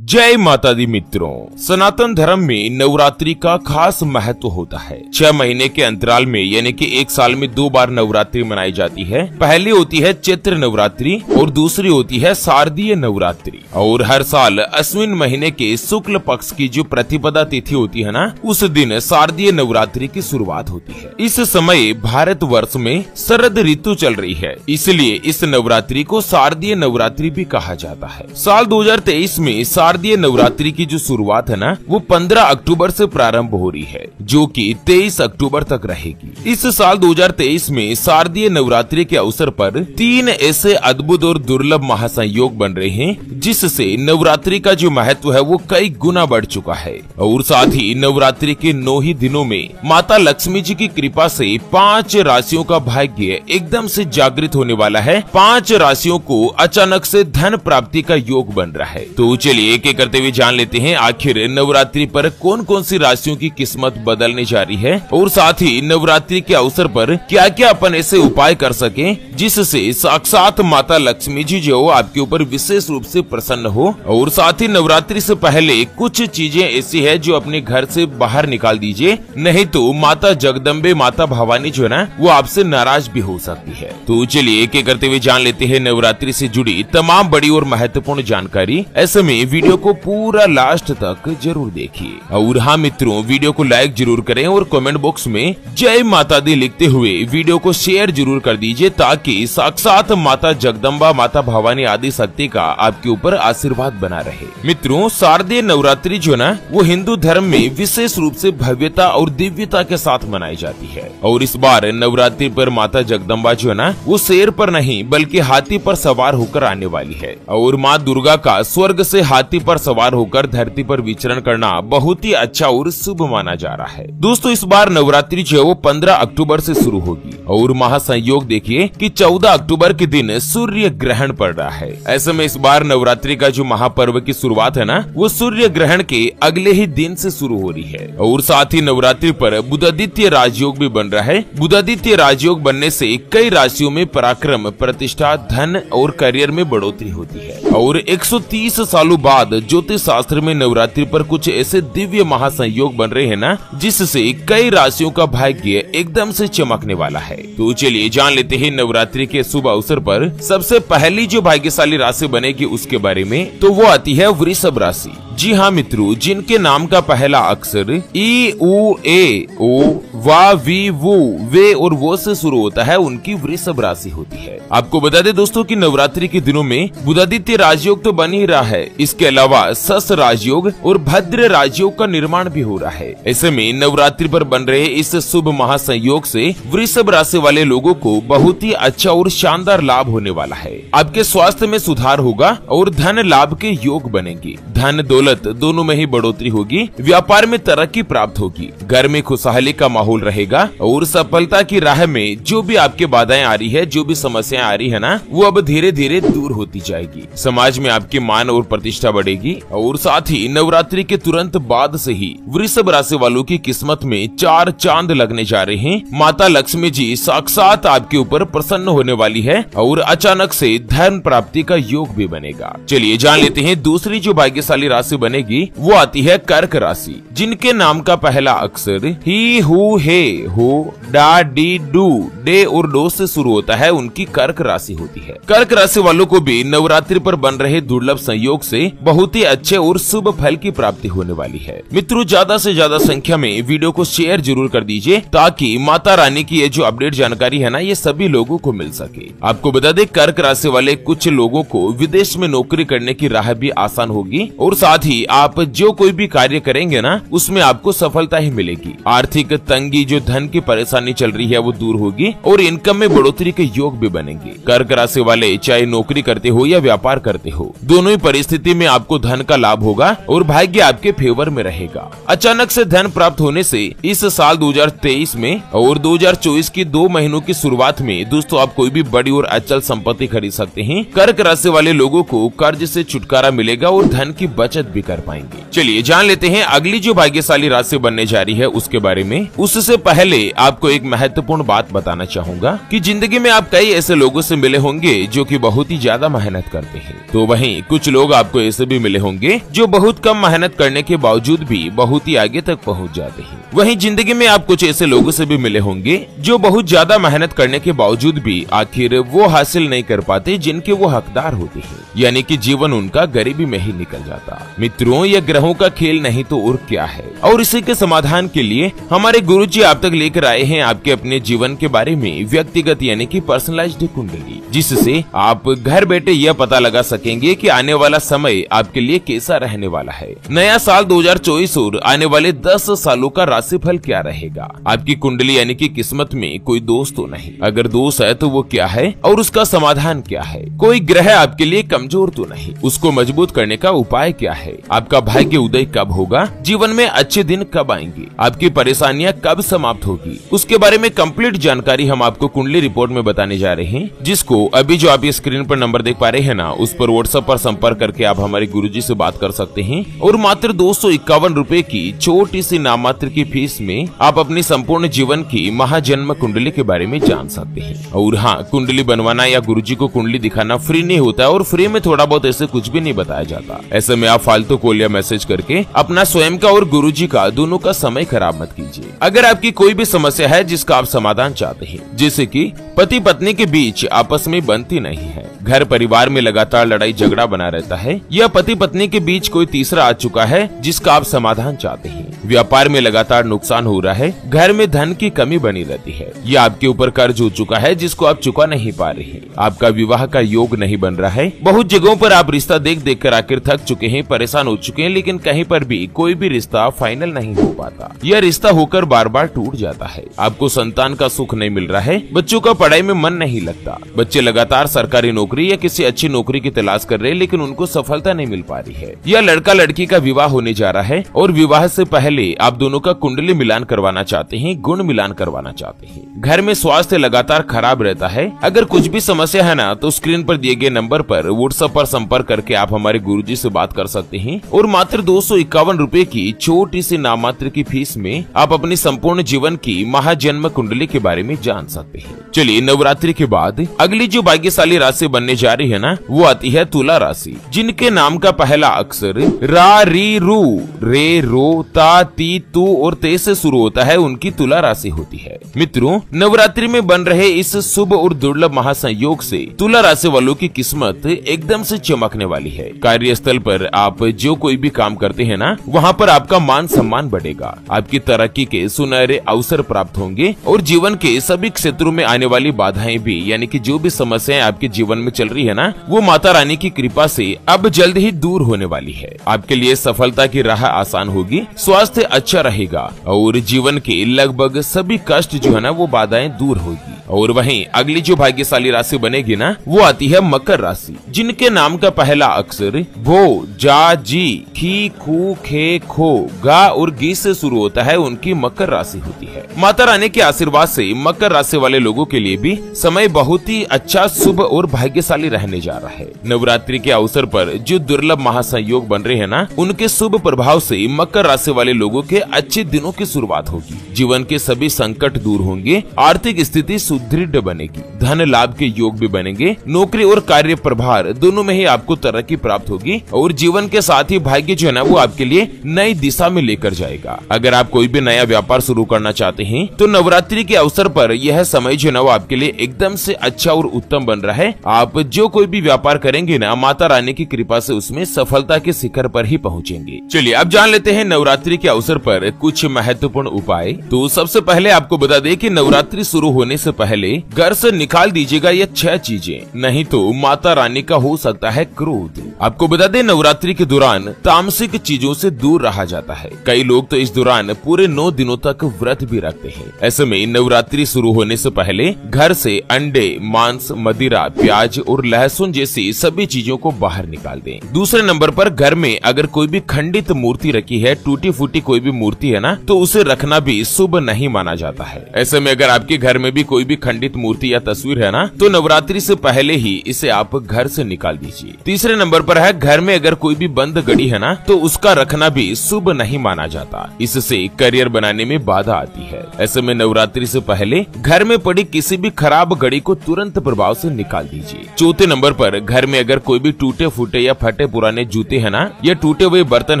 जय माता दी मित्रों, सनातन धर्म में नवरात्रि का खास महत्व होता है। 6 महीने के अंतराल में यानी कि एक साल में 2 बार नवरात्रि मनाई जाती है। पहली होती है चैत्र नवरात्रि और दूसरी होती है शारदीय नवरात्रि। और हर साल अश्विन महीने के शुक्ल पक्ष की जो प्रतिपदा तिथि होती है ना, उस दिन शारदीय नवरात्रि की शुरुआत होती है। इस समय भारत वर्ष में शरद ऋतु चल रही है, इसलिए इस नवरात्रि को शारदीय नवरात्रि भी कहा जाता है। साल 2023 में शारदीय नवरात्रि की जो शुरुआत है ना, वो 15 अक्टूबर से प्रारंभ हो रही है, जो कि 23 अक्टूबर तक रहेगी। इस साल 2023 में शारदीय नवरात्रि के अवसर पर 3 ऐसे अद्भुत और दुर्लभ महासंयोग बन रहे हैं, जिससे नवरात्रि का जो महत्व है वो कई गुना बढ़ चुका है। और साथ ही नवरात्रि के 9 ही दिनों में माता लक्ष्मी जी की कृपा से 5 राशियों का भाग्य एकदम से जागृत होने वाला है। 5 राशियों को अचानक से धन प्राप्ति का योग बन रहा है। तो चलिए एक करते हुए जान लेते हैं आखिर नवरात्रि पर कौन कौन सी राशियों की किस्मत बदलने जा रही है, और साथ ही नवरात्रि के अवसर पर क्या क्या अपन ऐसे उपाय कर सके जिससे साक्षात माता लक्ष्मी जी जो आपके ऊपर विशेष रूप से प्रसन्न हो। और साथ ही नवरात्रि से पहले कुछ चीजें ऐसी है जो अपने घर से बाहर निकाल दीजिए, नहीं तो माता जगदम्बे माता भवानी जो है ना, वो आपसे नाराज भी हो सकती है। तो चलिए एक एक करते हुए जान लेते हैं नवरात्रि से जुड़ी तमाम बड़ी और महत्वपूर्ण जानकारी। ऐसे में वीडियो को पूरा लास्ट तक जरूर देखिए। और हाँ मित्रों, वीडियो को लाइक जरूर करें और कमेंट बॉक्स में जय माता दी लिखते हुए वीडियो को शेयर जरूर कर दीजिए, ताकि साक्षात माता जगदम्बा माता भवानी आदि शक्ति का आपके ऊपर आशीर्वाद बना रहे। मित्रों, शारदीय नवरात्रि जो ना, वो हिंदू धर्म में विशेष रूप से भव्यता और दिव्यता के साथ मनाई जाती है। और इस बार नवरात्रि पर माता जगदम्बा जो है ना, वो शेर पर नहीं बल्कि हाथी पर सवार होकर आने वाली है। और माँ दुर्गा का स्वर्ग से हाथी पर सवार होकर धरती पर विचरण करना बहुत ही अच्छा और शुभ माना जा रहा है। दोस्तों, इस बार नवरात्रि जो है वो 15 अक्टूबर से शुरू होगी। और महासंयोग देखिए कि 14 अक्टूबर के दिन सूर्य ग्रहण पड़ रहा है। ऐसे में इस बार नवरात्रि का जो महापर्व की शुरुआत है ना, वो सूर्य ग्रहण के अगले ही दिन से शुरू हो रही है। और साथ ही नवरात्रि पर बुधादित्य राजयोग भी बन रहा है। बुधादित्य राजयोग बनने से कई राशियों में पराक्रम, प्रतिष्ठा, धन और करियर में बढ़ोतरी होती है। और 130 सालों बाद ज्योतिष शास्त्र में नवरात्रि पर कुछ ऐसे दिव्य महासंयोग बन रहे हैं ना, जिससे कई राशियों का भाग्य एकदम से चमकने वाला है। तो चलिए जान लेते हैं नवरात्रि के शुभ अवसर पर सबसे पहली जो भाग्यशाली राशि बनेगी उसके बारे में। तो वो आती है वृषभ राशि। जी हाँ मित्रों, जिनके नाम का पहला अक्षर ई उ ए ओ वा वी वू वे और वो से शुरू होता है, उनकी वृषभ राशि होती है। आपको बता दें दोस्तों कि नवरात्रि के दिनों में बुधादित्य राजयोग तो बन ही रहा है, इसके अलावा सस राजयोग और भद्र राजयोग का निर्माण भी हो रहा है। ऐसे में नवरात्रि पर बन रहे इस शुभ महासंयोग से वृषभ राशि वाले लोगों को बहुत ही अच्छा और शानदार लाभ होने वाला है। आपके स्वास्थ्य में सुधार होगा और धन लाभ के योग बनेंगे। धन दौलत दोनों में ही बढ़ोतरी होगी। व्यापार में तरक्की प्राप्त होगी। घर में खुशहाली का माहौल रहेगा और सफलता की राह में जो भी आपके बाधाएं आ रही है, जो भी समस्याएं आ रही है ना, वो अब धीरे धीरे दूर होती जाएगी। समाज में आपकी मान और प्रतिष्ठा बढ़ेगी। और साथ ही नवरात्रि के तुरंत बाद से ही वृषभ राशि वालों की किस्मत में 4 चांद लगने जा रहे हैं। माता लक्ष्मी जी साक्षात आपके ऊपर प्रसन्न होने वाली है और अचानक से धन प्राप्ति का योग भी बनेगा। चलिए जान लेते हैं दूसरी जो भाग्यशाली राशि बनेगी, वो आती है कर्क राशि। जिनके नाम का पहला अक्षर ही हु हे हो डा डी डू डे और डो से शुरू होता है, उनकी कर्क राशि होती है। कर्क राशि वालों को भी नवरात्रि पर बन रहे दुर्लभ संयोग से बहुत ही अच्छे और शुभ फल की प्राप्ति होने वाली है। मित्रों, ज्यादा से ज्यादा संख्या में वीडियो को शेयर जरूर कर दीजिए, ताकि माता रानी की ये जो अपडेट जानकारी है ना, ये सभी लोगों को मिल सके। आपको बता दें, कर्क राशि वाले कुछ लोगों को विदेश में नौकरी करने की राह भी आसान होगी। और साथ ही आप जो कोई भी कार्य करेंगे ना, उसमें आपको सफलता ही मिलेगी। आर्थिक तंगी, जो धन की परेशानी चल रही है, वो दूर होगी और इनकम में बढ़ोतरी के योग भी बनेंगे। कर्क राशि वाले चाहे नौकरी करते हो या व्यापार करते हो, दोनों ही परिस्थिति में आपको धन का लाभ होगा और भाग्य आपके फेवर में रहेगा। अचानक से धन प्राप्त होने से इस साल 2023 में और 2024 की 2 महीनों की शुरुआत में दोस्तों आप कोई भी बड़ी और अचल संपत्ति खरीद सकते हैं। कर्क राशि वाले लोगों को कर्ज से छुटकारा मिलेगा और धन की बचत भी कर पाएंगे। चलिए जान लेते हैं अगली जो भाग्यशाली राशि बनने जा रही है उसके बारे में। उससे पहले आपको एक महत्वपूर्ण बात बताना चाहूंगा कि जिंदगी में आप कई ऐसे लोगों से मिले होंगे जो कि बहुत ही ज्यादा मेहनत करते हैं, तो वहीं कुछ लोग आपको ऐसे भी मिले होंगे जो बहुत कम मेहनत करने के बावजूद भी बहुत ही आगे तक पहुंच जाते हैं। वहीं जिंदगी में आप कुछ ऐसे लोगों से भी मिले होंगे जो बहुत ज्यादा मेहनत करने के बावजूद भी आखिर वो हासिल नहीं कर पाते जिनके वो हकदार होते हैं, यानी कि जीवन उनका गरीबी में ही निकल जाता। मित्रों, यह ग्रहों का खेल नहीं तो और क्या है। और इसी के समाधान के लिए हमारे गुरुजी आप तक लेकर आए हैं आपके अपने जीवन के बारे में व्यक्तिगत यानी कि पर्सनलाइज्ड कुंडली, जिससे आप घर बैठे यह पता लगा सकेंगे कि आने वाला समय आपके लिए कैसा रहने वाला है। नया साल 2024 और आने वाले 10 सालों का राशिफल क्या रहेगा। आपकी कुंडली यानी कि किस्मत में कोई दोष तो नहीं, अगर दोष है तो वो क्या है और उसका समाधान क्या है। कोई ग्रह आपके लिए कमजोर तो नहीं, उसको मजबूत करने का उपाय क्या है। आपका भाग्य उदय कब होगा, जीवन में अच्छे दिन कब आएंगे, आपकी परेशानियां कब समाप्त होगी, उसके बारे में कंप्लीट जानकारी हम आपको कुंडली रिपोर्ट में बताने जा रहे हैं, जिसको अभी जो आप ये स्क्रीन पर नंबर देख पा रहे हैं ना, उस पर व्हाट्सएप पर संपर्क करके आप हमारे गुरुजी से बात कर सकते हैं और मात्र 251 रुपए की छोटी सी नाममात्र की फीस में आप अपनी संपूर्ण जीवन की महाजन्म कुंडली के बारे में जान सकते हैं। और हाँ, कुंडली बनवाना या गुरुजी को कुंडली दिखाना फ्री नहीं होता है और फ्री में थोड़ा बहुत ऐसे कुछ भी नहीं बताया जाता। ऐसे में आप फालतू कॉल या मैसेज करके अपना स्वयं का और गुरुजी का दोनों का समय खराब मत कीजिए। अगर आपकी कोई भी समस्या है जिसका आप समाधान चाहते हैं, जैसे कि पति पत्नी के बीच आपस में बनती नहीं है, घर परिवार में लगातार लड़ाई झगड़ा बना रहता है, या पति पत्नी के बीच कोई तीसरा आ चुका है जिसका आप समाधान चाहते हैं, व्यापार में लगातार नुकसान हो रहा है, घर में धन की कमी बनी रहती है, या आपके ऊपर कर्ज हो चुका है जिसको आप चुका नहीं पा रहे हैं, आपका विवाह का योग नहीं बन रहा है, बहुत जगहों पर आप रिश्ता देख देख कर आखिर थक चुके हैं, परेशान हो चुके हैं, लेकिन कहीं पर भी कोई भी रिश्ता फाइनल नहीं हो पाता, यह रिश्ता होकर बार बार टूट जाता है, आपको संतान का सुख नहीं मिल रहा है, बच्चों का पढ़ाई में मन नहीं लगता, बच्चे लगातार सरकारी नौकरी या किसी अच्छी नौकरी की तलाश कर रहे हैं लेकिन उनको सफलता नहीं मिल पा रही है, या लड़का लड़की का विवाह होने जा रहा है और विवाह से पहले आप दोनों का कुंडली मिलान करवाना चाहते हैं, गुण मिलान करवाना चाहते हैं, घर में स्वास्थ्य लगातार खराब रहता है। अगर कुछ भी समस्या है ना, तो स्क्रीन पर दिए गए नंबर पर व्हाट्सएप पर संपर्क करके आप हमारे गुरुजी से बात कर सकते हैं और मात्र 251 रुपए की छोटी सी नाममात्र की फीस में आप अपनी संपूर्ण जीवन की महाजन्म कुंडली के बारे में जान सकते हैं। चलिए, नवरात्रि के बाद अगली जो भाग्यशाली राशि बनने जा रही है ना, वो आती है तुला राशि, जिनके नाम का पहला अक्षर रा री रू रे रो ता ती तू और ते से शुरू होता है, उनकी तुला राशि होती है। मित्रों, नवरात्रि में बन रहे इस शुभ और दुर्लभ महासंयोग से तुला राशि वालों की किस्मत एकदम से चमकने वाली है। कार्यस्थल पर आप जो कोई भी काम करते हैं ना, वहाँ पर आपका मान सम्मान बढ़ेगा, आपकी तरक्की के सुनहरे अवसर प्राप्त होंगे और जीवन के सभी क्षेत्रों में आने वाली बाधाएं भी, यानी कि जो भी समस्याएं आपके जीवन में चल रही है ना, वो माता रानी की कृपा से अब जल्द ही दूर होने वाली है। आपके लिए सफलता की राह आसान होगी, स्वास्थ्य अच्छा रहेगा और जीवन के लगभग सभी कष्ट जो है ना, वो बाधाएं दूर होगी। और वहीं अगली जो भाग्यशाली राशि बनेगी ना, वो आती है मकर राशि, जिनके नाम का पहला अक्षर भो जा जी खी खू खे खो गा और गी से शुरू होता है, उनकी मकर राशि होती है। माता रानी के आशीर्वाद से मकर राशि वाले लोगों के लिए भी समय बहुत ही अच्छा, शुभ और भाग्यशाली रहने जा रहा है। नवरात्रि के अवसर पर जो दुर्लभ महासंयोग बन रहे हैं ना, उनके शुभ प्रभाव से मकर राशि वाले लोगों के अच्छे दिनों की शुरुआत होगी, जीवन के सभी संकट दूर होंगे, आर्थिक स्थिति सुदृढ़ बनेगी, धन लाभ के योग भी बनेंगे, नौकरी और कार्य प्रभार दोनों में ही आपको तरक्की प्राप्त होगी और जीवन के साथ ही भाग्य जो है ना, वो आपके लिए नई दिशा में लेकर जाएगा। अगर आप कोई भी नया व्यापार शुरू करना चाहते हैं तो नवरात्रि के अवसर पर यह समय जो है ना, वो आपके लिए एकदम से अच्छा और उत्तम बन रहा है। आप जो कोई भी व्यापार करेंगे ना, माता रानी की कृपा से उसमें सफलता के शिखर पर ही पहुंचेंगे। चलिए अब जान लेते हैं नवरात्रि के अवसर पर कुछ महत्वपूर्ण उपाय। तो सबसे पहले आपको बता दें कि नवरात्रि शुरू होने से पहले घर से निकाल दीजिएगा ये 6 चीजें, नहीं तो माता रानी का हो सकता है क्रोध। आपको बता दें, नवरात्रि के दौरान तामसिक चीजों से दूर रहा जाता है। कई लोग तो इस दौरान पूरे 9 दिनों तक व्रत भी रखते हैं। ऐसे में नवरात्रि शुरू होने से पहले घर से अंडे, मांस, मदिरा, प्याज और लहसुन जैसी सभी चीजों को बाहर निकाल दें। दूसरे नंबर पर घर में अगर कोई भी खंडित मूर्ति रखी है, टूटी फूटी कोई भी मूर्ति है ना, तो उसे रखना भी शुभ नहीं माना जाता है। ऐसे में अगर आपके घर में भी कोई भी खंडित मूर्ति या तस्वीर है ना, तो नवरात्रि से पहले ही इसे आप घर से निकाल दीजिए। तीसरे नंबर पर है, घर में अगर कोई भी बंद घड़ी है ना, तो उसका रखना भी शुभ नहीं माना जाता। इससे करियर बनाने में बाधा आती है। ऐसे में नवरात्रि से पहले घर में पड़ी किसी भी खराब घड़ी को तुरंत प्रभाव से निकाल दीजिए। चौथे नंबर पर, घर में अगर कोई भी टूटे फूटे या फटे पुराने जूते है ना, या टूटे हुए बर्तन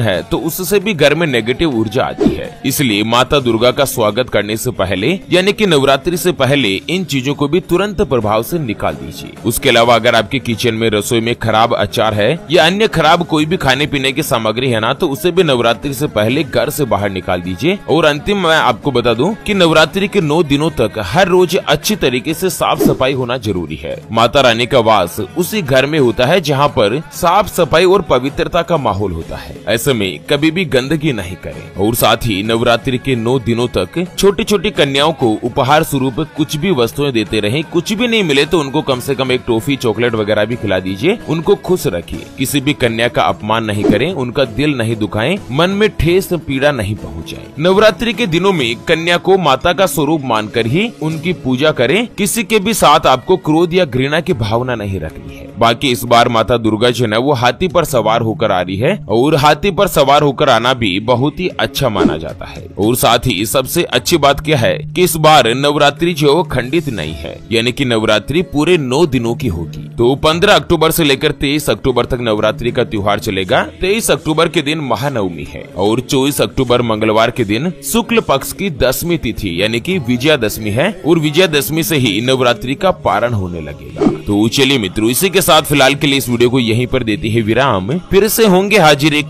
है, तो उससे भी घर में नेगेटिव ऊर्जा आती है। इसलिए माता दुर्गा का स्वागत करने से पहले यानी कि नवरात्रि से पहले इन चीजों को भी तुरंत प्रभाव से निकाल दीजिए। उसके अलावा अगर आपके किचन में रसोई में खराब अचार है या अन्य खराब कोई भी खाने पीने की सामग्री है ना, तो उसे भी नवरात्रि से पहले घर से बाहर निकाल दीजिए। और अंतिम मैं आपको बता दूं कि नवरात्रि के 9 दिनों तक हर रोज अच्छी तरीके से साफ सफाई होना जरूरी है। माता रानी का वास उसी घर में होता है जहाँ पर साफ सफाई और पवित्रता का माहौल होता है। ऐसे में कभी भी गंदगी नहीं करें। और साथ ही नवरात्रि के 9 दिनों तक छोटी छोटी कन्याओं को उपहार स्वरूप कुछ भी वस्तुएं देते रहें। कुछ भी नहीं मिले तो उनको कम से कम एक टॉफी चॉकलेट वगैरह भी खिला दीजिए। उनको खुश रखिए। किसी भी कन्या का अपमान नहीं करें, उनका दिल नहीं दुखाएं, मन में ठेस पीड़ा नहीं पहुंचाएं। नवरात्रि के दिनों में कन्या को माता का स्वरूप मानकर ही उनकी पूजा करें। किसी के भी साथ आपको क्रोध या घृणा की भावना नहीं रखनी है। बाकी इस बार माता दुर्गा जो है वो हाथी पर सवार होकर आ रही है, और हाथी पर सवार होकर आना भी बहुत ही अच्छा माना जाता है। और साथ ही सबसे अच्छी बात क्या है कि इस बार नवरात्रि जो वो खंडित नहीं है, यानी कि नवरात्रि पूरे 9 दिनों की होगी। तो 15 अक्टूबर से लेकर 23 अक्टूबर तक नवरात्रि का त्योहार चलेगा। 23 अक्टूबर के दिन महानवमी है और 24 अक्टूबर मंगलवार के दिन शुक्ल पक्ष की 10वीं तिथि यानी कि विजयादशमी है, और विजयादशमी से ही नवरात्रि का पारण होने लगेगा। तो चलिए मित्रों, इसी के साथ फिलहाल के लिए इस वीडियो को यहीं पर देते हैं विराम। फिर से होंगे हाजिर एक